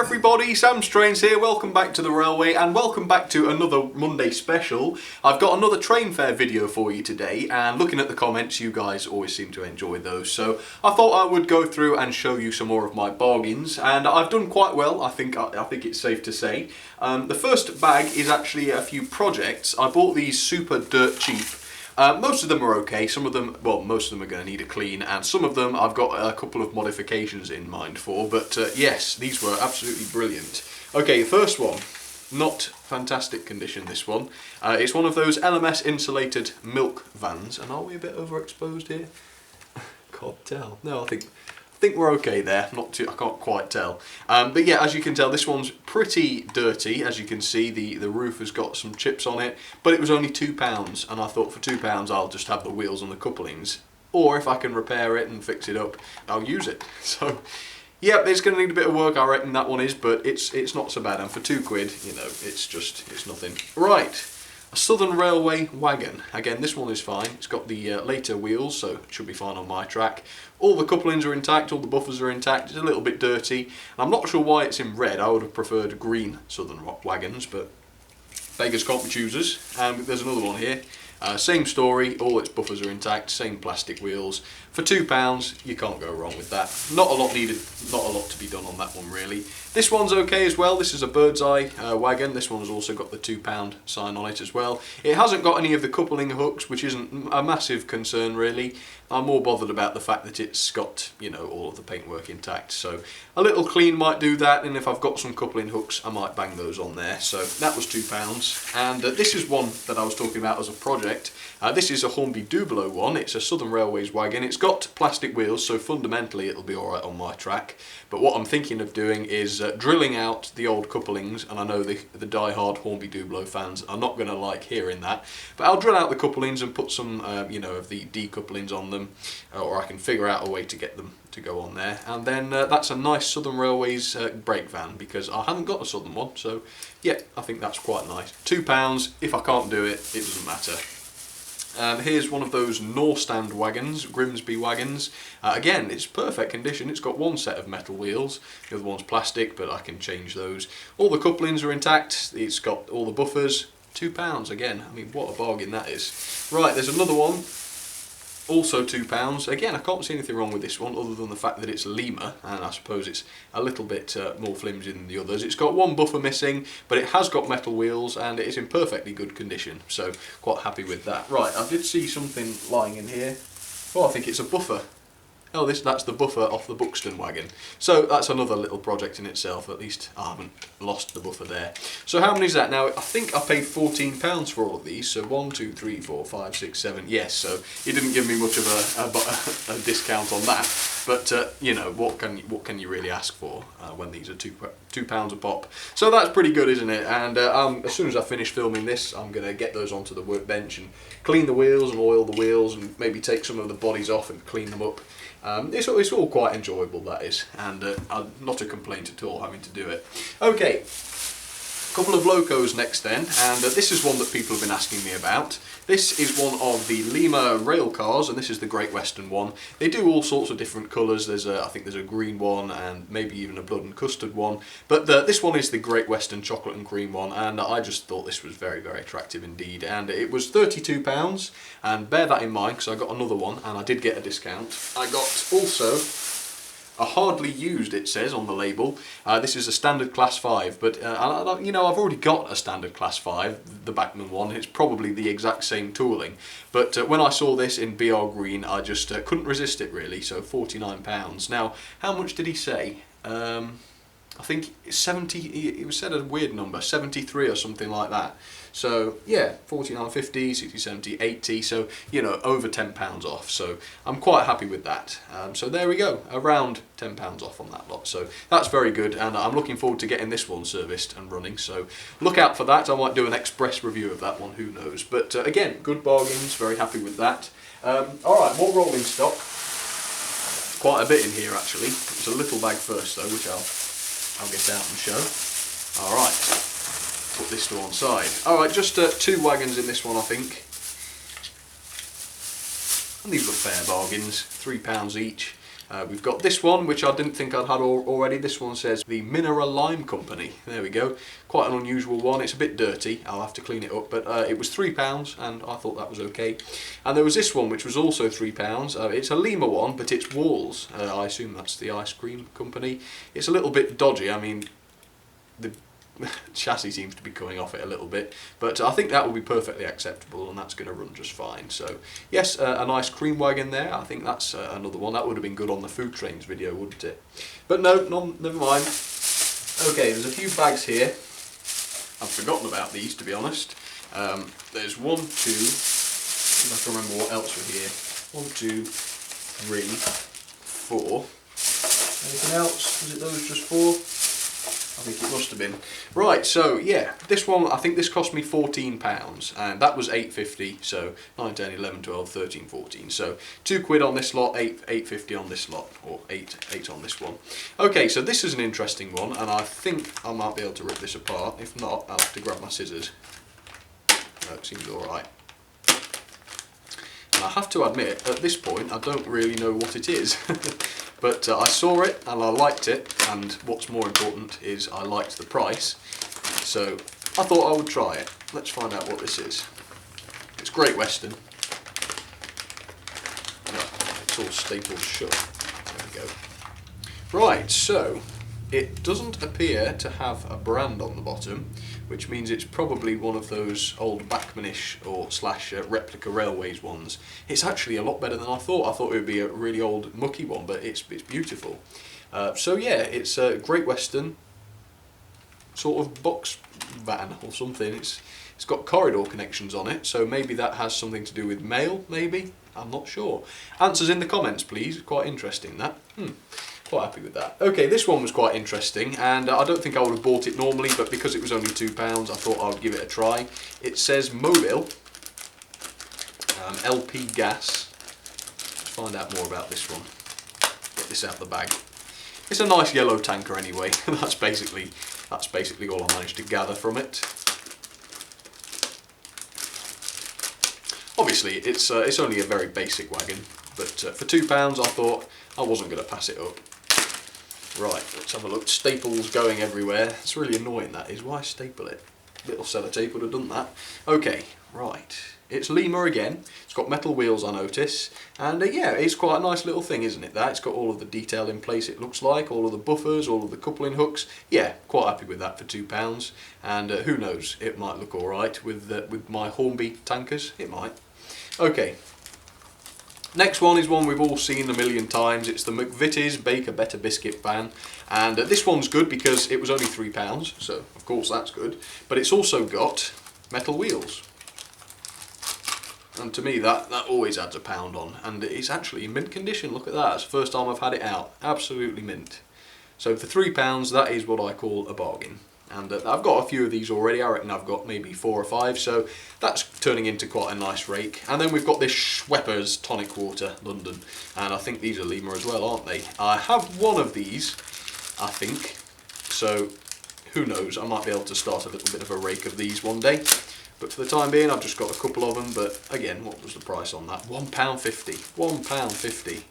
everybody, Sam Strains here, welcome back to the railway and welcome back to another Monday special. I've got another train fare video for you today, and looking at the comments you guys always seem to enjoy those, so I thought I would go through and show you some more of my bargains, and I've done quite well, I think it's safe to say. The first bag is actually a few projects. I bought these super dirt cheap. Most of them are okay, some of them, well, most of them are going to need a clean, and some of them I've got a couple of modifications in mind for, but yes, these were absolutely brilliant. Okay, first one, not fantastic condition this one. It's one of those LMS insulated milk vans, and are we a bit overexposed here? Can't tell. No, I think we're okay there, not too, I can't quite tell. But yeah, as you can tell, this one's pretty dirty. As you can see, the roof has got some chips on it, but it was only £2, and I thought for £2 I'll just have the wheels and the couplings, or if I can repair it and fix it up, I'll use it. So yeah, it's going to need a bit of work, I reckon that one is, but it's not so bad, and for £2, you know, it's nothing. Right. A Southern Railway Wagon. Again, this one is fine. It's got the later wheels, so it should be fine on my track. All the couplings are intact, all the buffers are intact. It's a little bit dirty. And I'm not sure why it's in red. I would have preferred green Southern Wagons, but beggars can't be choosers. And there's another one here. Same story, all its buffers are intact, same plastic wheels. For £2, you can't go wrong with that. Not a lot needed, not a lot to be done on that one really. This one's okay as well. This is a bird's eye wagon. This one's also got the £2 sign on it as well. It hasn't got any of the coupling hooks, which isn't a massive concern really. I'm more bothered about the fact that it's got, you know, all of the paintwork intact. So a little clean might do that, and if I've got some coupling hooks, I might bang those on there. So that was £2. And this is one that I was talking about as a project. This is a Hornby Dublo one. It's a Southern Railways wagon. It's got plastic wheels, so fundamentally it'll be alright on my track. But what I'm thinking of doing is drilling out the old couplings, and I know the die-hard Hornby Dublo fans are not going to like hearing that, but I'll drill out the couplings and put some, you know, of the decouplings on them, or I can figure out a way to get them to go on there, and then that's a nice Southern Railways brake van, because I haven't got a Southern one, so yeah, I think that's quite nice. £2, if I can't do it, it doesn't matter. Here's one of those Norstand wagons, Grimsby wagons. Again, it's perfect condition. It's got one set of metal wheels, the other one's plastic, but I can change those. All the couplings are intact, it's got all the buffers. £2 again, I mean, what a bargain that is. Right, there's another one, also £2. Again, I can't see anything wrong with this one other than the fact that it's Lima, and I suppose it's a little bit more flimsy than the others. It's got one buffer missing, but it has got metal wheels and it is in perfectly good condition, so quite happy with that. Right, I did see something lying in here. Oh, I think it's a buffer. Oh, that's the buffer off the Buxton wagon. So that's another little project in itself. At least I haven't lost the buffer there. So how many is that now? I think I paid £14 for all of these. So 1, 2, 3, 4, 5, 6, 7. Yes. So he didn't give me much of a discount on that. But you know, what can you really ask for when these are £2 a pop? So that's pretty good, isn't it? And as soon as I finish filming this, I'm gonna get those onto the workbench and clean the wheels and oil the wheels and maybe take some of the bodies off and clean them up. It's all quite enjoyable, that is, and not a complaint at all having to do it. Okay, a couple of locos next then, and this is one that people have been asking me about. This is one of the Lima rail cars, and this is the Great Western one. They do all sorts of different colours. I think there's a green one and maybe even a blood and custard one, but this one is the Great Western chocolate and cream one, and I just thought this was very, very attractive indeed, and it was £32, and bear that in mind because I got another one and I did get a discount. I got also a hardly used, it says on the label. This is a standard class 5, but you know, I've already got a standard class 5, the Bachmann one. It's probably the exact same tooling, but when I saw this in BR green, I just couldn't resist it really. So £49. Now, how much did he say? I think 70. It was said a weird number, 73 or something like that. So yeah, 49.50, 60, 70, 80. So you know, over £10 off. So I'm quite happy with that. So there we go, around £10 off on that lot. So that's very good, and I'm looking forward to getting this one serviced and running. So look out for that. I might do an express review of that one. Who knows? But again, good bargains. Very happy with that. All right, more rolling stock. Quite a bit in here actually. It's a little bag first though, which I'll get out and show. Alright, put this to one side. Alright, just 2 wagons in this one I think. And these were fair bargains, £3 each. We've got this one, which I didn't think I'd had already. This one says the Mineral Lime Company. There we go. Quite an unusual one. It's a bit dirty. I'll have to clean it up, but it was £3 and I thought that was okay. And there was this one, which was also £3. It's a Lima one, but it's Walls. I assume that's the ice cream company. It's a little bit dodgy. I mean, the chassis seems to be coming off it a little bit, but I think that will be perfectly acceptable and that's going to run just fine. So yes, a nice cream wagon there. I think that's another one that would have been good on the food trains video, wouldn't it? But no, never mind. Okay, there's a few bags here. I've forgotten about these, to be honest. There's 1, 2, if I can remember what else were here. 1, 2, 3, 4. Anything else? Was it those just 4? I think it must have been. Right, so yeah, this one, I think this cost me £14 and that was £8.50, so 9, 10, 11, 12, 13, 14. So £2 on this lot, £8.50 on this lot, or 8 on this one. Okay, so this is an interesting one and I think I might be able to rip this apart. If not, I'll have to grab my scissors. No, it seems alright. And I have to admit, at this point, I don't really know what it is. But I saw it and I liked it, and what's more important is I liked the price. So I thought I would try it. Let's find out what this is. It's Great Western. Oh, it's all stapled shut. There we go. Right, so it doesn't appear to have a brand on the bottom, which means it's probably one of those old Bachmanish or / replica railways ones. It's actually a lot better than I thought. I thought it would be a really old mucky one, but it's beautiful. So yeah, it's a Great Western sort of box van or something. It's got corridor connections on it, so maybe that has something to do with mail, maybe? I'm not sure. Answers in the comments, please. Quite interesting, that. Quite happy with that. Okay, this one was quite interesting, and I don't think I would have bought it normally, but because it was only £2, I thought I would give it a try. It says Mobile, LP gas. Let's find out more about this one. Get this out of the bag. It's a nice yellow tanker anyway. That's basically all I managed to gather from it. Obviously, it's only a very basic wagon, but for £2, I thought I wasn't going to pass it up. Right, let's have a look. Staples going everywhere. It's really annoying, that is. Why staple it? Little sellotape would have done that. Okay, right. It's Lima again. It's got metal wheels, I notice. And yeah, it's quite a nice little thing, isn't it, that? It's got all of the detail in place, it looks like. All of the buffers, all of the coupling hooks. Yeah, quite happy with that for £2. And who knows, it might look alright with my Hornby tankers. It might. Okay. Next one is one we've all seen a million times. It's the McVitie's Bake a Better Biscuit van, and this one's good because it was only £3, so of course that's good. But it's also got metal wheels, and to me that always adds £1 on. And it's actually in mint condition. Look at that. It's the first time I've had it out. Absolutely mint. So for £3, that is what I call a bargain. And I've got a few of these already. I reckon I've got maybe 4 or 5, so that's turning into quite a nice rake. And then we've got this Schweppes Tonic Water, London, and I think these are Lima as well, aren't they? I have one of these, I think, so who knows, I might be able to start a little bit of a rake of these one day. But for the time being, I've just got a couple of them, but again, what was the price on that? £1.50. £1.50.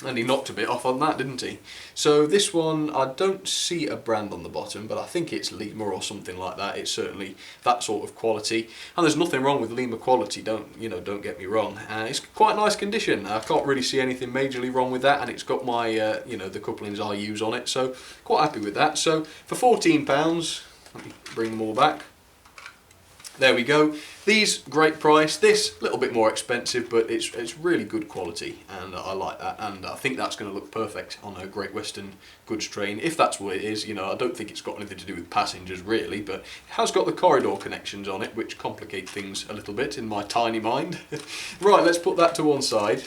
And he knocked a bit off on that, didn't he? So this one, I don't see a brand on the bottom, but I think it's Lima or something like that. It's certainly that sort of quality, and there's nothing wrong with Lima quality. Don't get me wrong. It's quite nice condition. I can't really see anything majorly wrong with that, and it's got my the couplings I use on it, so quite happy with that. So for £14, let me bring them all back. There we go. These, great price. This, a little bit more expensive, but it's really good quality, and I like that. And I think that's going to look perfect on a Great Western goods train, if that's what it is. I don't think it's got anything to do with passengers really, but it has got the corridor connections on it, which complicate things a little bit in my tiny mind. Right, let's put that to one side.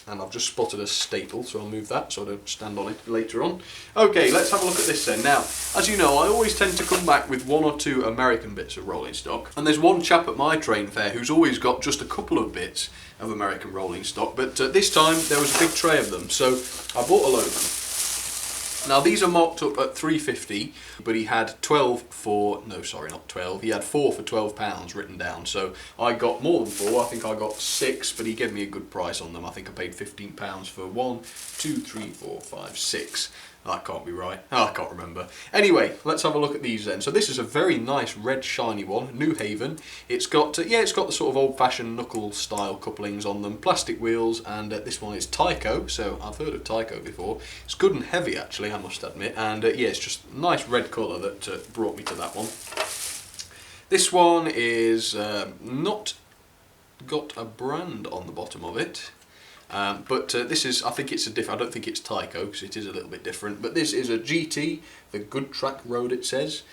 And I've just spotted a staple, so I'll move that so I don't stand on it later on. Okay, let's have a look at this then. Now, as you know, I always tend to come back with 1 or 2 American bits of rolling stock. And there's one chap at my train fair who's always got just a couple of bits of American rolling stock. But this time, there was a big tray of them, so I bought a load of them. Now these are marked up at £3.50, but he had 12 for, no sorry not 12, he had 4 for £12 written down, so I got more than 4, I think I got 6, but he gave me a good price on them. I think I paid £15 for 1, 2, 3, 4, 5, 6. That can't be right. Oh, I can't remember. Anyway, let's have a look at these then. So this is a very nice red shiny one, New Haven. It's got, it's got the sort of old-fashioned knuckle style couplings on them, plastic wheels, and this one is Tyco. So I've heard of Tyco before. It's good and heavy actually, I must admit. And yeah, it's just a nice red colour that brought me to that one. This one is not got a brand on the bottom of it. But this is, I think it's a different, I don't think it's Tyco because it is a little bit different, but this is a GT, the Good Track Road it says,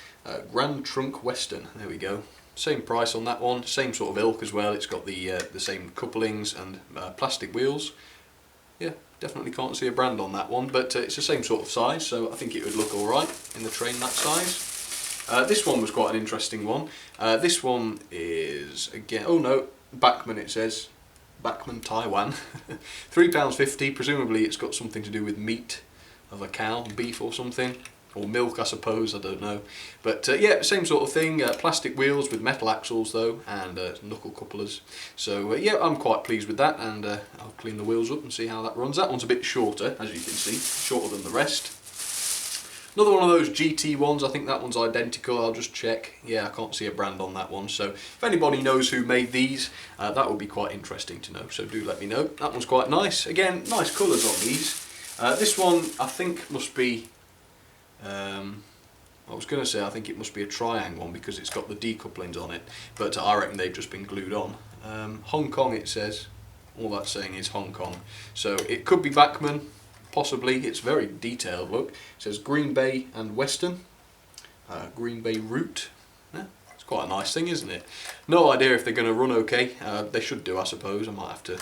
Grand Trunk Western, there we go. Same price on that one, same sort of ilk as well, it's got the same couplings and plastic wheels. Yeah, definitely can't see a brand on that one, but it's the same sort of size, so I think it would look alright in the train that size. This one was quite an interesting one. This one is, again, oh no, Bachmann it says. Bachmann Taiwan. £3.50, presumably it's got something to do with meat of a cow, beef or something, or milk I suppose, I don't know. But yeah, same sort of thing, plastic wheels with metal axles though, and knuckle couplers. So yeah, I'm quite pleased with that, and I'll clean the wheels up and see how that runs. That one's a bit shorter, as you can see, shorter than the rest. Another one of those GT ones, I think that one's identical, I'll just check. Yeah, I can't see a brand on that one, so if anybody knows who made these, that would be quite interesting to know, so do let me know. That one's quite nice. Again, nice colours on these. This one, I think must be, I was going to say I think it must be a Triang one because it's got the decouplings on it, but I reckon they've just been glued on. Hong Kong it says, all that's saying is Hong Kong, so it could be Bachmann. Possibly, it's very detailed, look. It says Green Bay and Western. Green Bay Route. Yeah, it's quite a nice thing, isn't it? No idea if they're going to run okay. They should do, I suppose. I might have to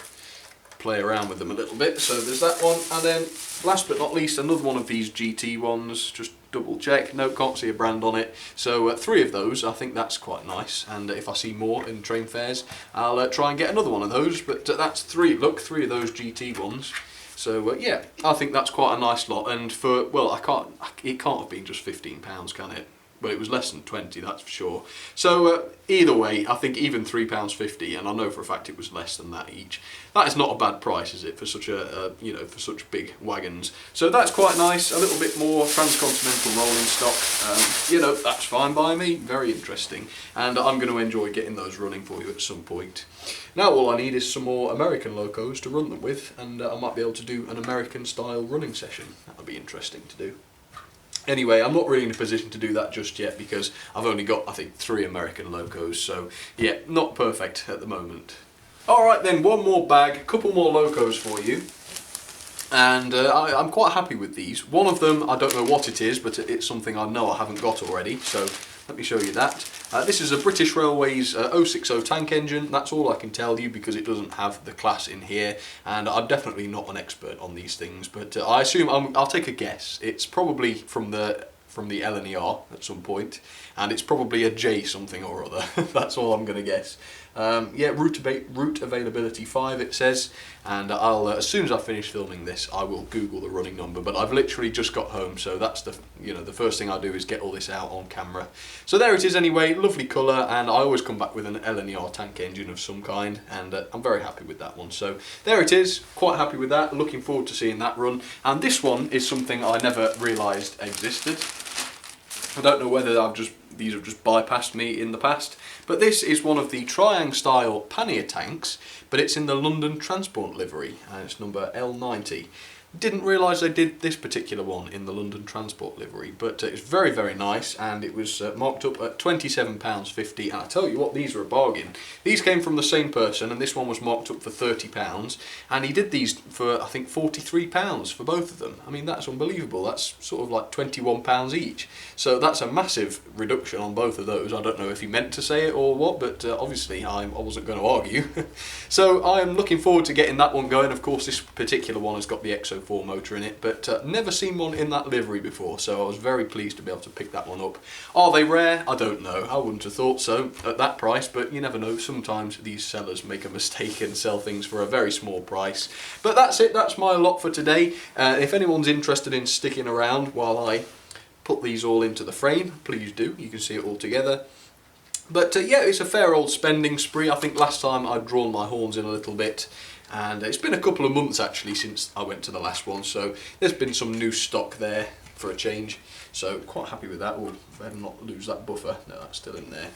play around with them a little bit. So there's that one. And then, last but not least, another one of these GT ones. Just double check. No, can't see a brand on it. So 3 of those. I think that's quite nice. And if I see more in train fairs, I'll try and get another one of those. But that's 3. Look, 3 of those GT ones. So yeah, I think that's quite a nice lot, and for, well, it can't have been just £15, can it? Well, it was less than 20, that's for sure. So either way, I think even £3.50, and I know for a fact it was less than that each. That is not a bad price, is it, for such a for such big wagons? So that's quite nice. A little bit more transcontinental rolling stock. That's fine by me. Very interesting, and I'm going to enjoy getting those running for you at some point. Now all I need is some more American locos to run them with, and I might be able to do an American style running session. That would be interesting to do. Anyway, I'm not really in a position to do that just yet because I've only got, I think, 3 American locos, so yeah, not perfect at the moment. Alright then, one more bag, a couple more locos for you. And I'm quite happy with these. One of them, I don't know what it is, but it's something I know I haven't got already, so let me show you that. This is a British Railways 060 tank engine. That's all I can tell you because it doesn't have the class in here, and I'm definitely not an expert on these things, but I assume I'll take a guess. It's probably from the LNER at some point, and it's probably a J something or other. That's all I'm going to guess. Yeah, route availability 5 it says, and I'll as soon as I finish filming this I will Google the running number, but I've literally just got home, so that's the first thing I do is get all this out on camera. So there it is anyway, lovely colour, and I always come back with an LNER tank engine of some kind, and I'm very happy with that one. So there it is, quite happy with that, looking forward to seeing that run. And this one is something I never realised existed. I don't know whether these have just bypassed me in the past, but this is one of the Triang style pannier tanks, but it's in the London Transport livery, and it's number L90. Didn't realise they did this particular one in the London Transport livery, but it's very, very nice, and it was marked up at £27.50, and I tell you what, these are a bargain. These came from the same person, and this one was marked up for £30, and he did these for, I think, £43 for both of them. I mean, that's unbelievable. That's sort of like £21 each. So that's a massive reduction on both of those. I don't know if he meant to say it or what, but obviously I wasn't going to argue. So I am looking forward to getting that one going. Of course, this particular one has got the XO 4 motor in it, but never seen one in that livery before, so I was very pleased to be able to pick that one up. Are they rare? I don't know. I wouldn't have thought so at that price, but you never know. Sometimes these sellers make a mistake and sell things for a very small price. But that's it, that's my lot for today. If anyone's interested in sticking around while I put these all into the frame, please do. You can see it all together. But yeah, it's a fair old spending spree. I think last time I'd drawn my horns in a little bit, and it's been a couple of months actually since I went to the last one, so there's been some new stock there for a change. So quite happy with that. We'll better not lose that buffer. No, that's still in there.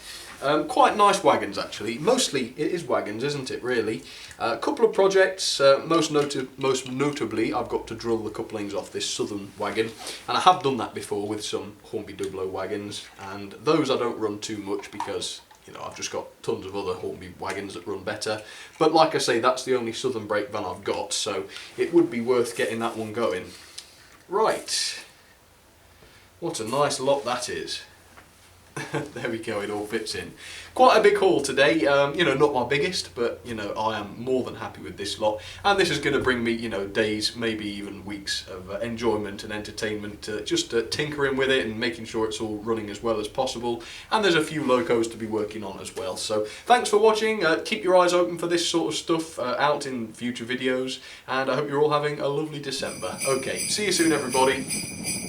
Quite nice wagons actually. Mostly it is wagons, isn't it, really? A couple of projects, most notably I've got to drill the couplings off this southern wagon, and I have done that before with some Hornby Dublo wagons, and those I don't run too much because, you know, I've just got tons of other Hornby wagons that run better. But like I say, that's the only southern brake van I've got, so it would be worth getting that one going. Right. What a nice lot that is. There we go, it all fits in. Quite a big haul today, you know, not my biggest, but you know, I am more than happy with this lot, and this is going to bring me, you know, days, maybe even weeks of enjoyment and entertainment, just tinkering with it and making sure it's all running as well as possible, and there's a few locos to be working on as well. So thanks for watching, keep your eyes open for this sort of stuff out in future videos, and I hope you're all having a lovely December. Okay, see you soon everybody.